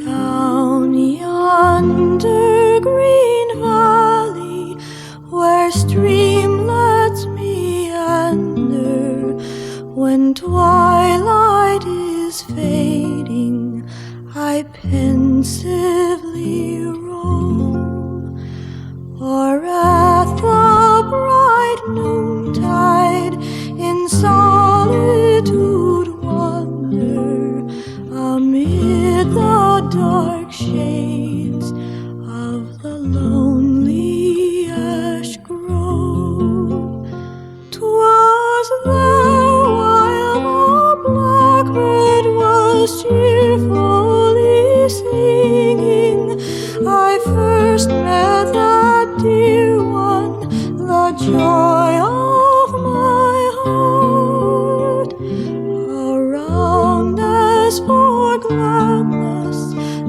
Down yonder green valley, where streamlets meander, when twilight is fading, I pensively roam, or at the bright noontide in solitude wander amid the dark shades of the lonely ash grove. 'Twas there while the blackbird was cheerfully singing, I first met that dear one, the joy of my heart. Around as for gladness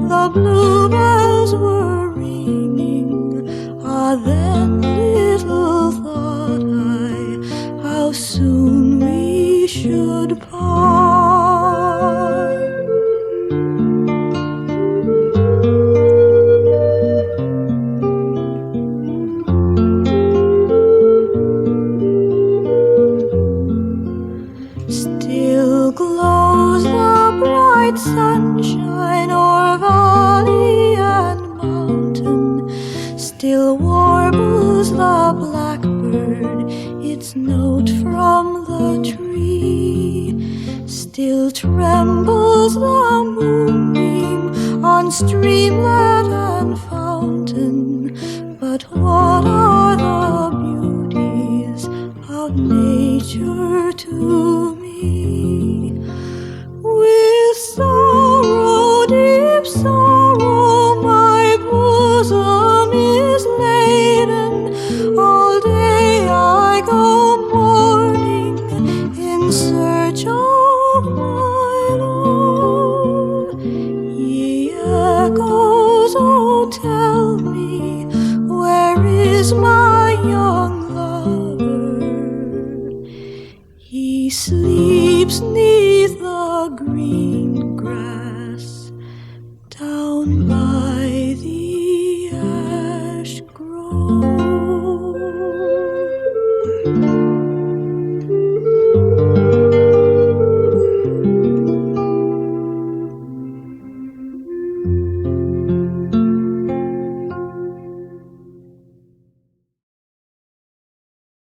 the bluebells were ringing, ah, then little thought I how soon we should part. Still glows the bright sunshine o'er valley and mountain, still warbles the blackbird its note from the tree, still trembles the moonbeam on streamlet and fountain. But what are the beauties of nature to me? With sorrow, deep sorrow, my bosom is laden. All day I go mourning in search of my love. Ye echoes, oh tell me, where is my young lover? He sleeps 'neath the green grass down by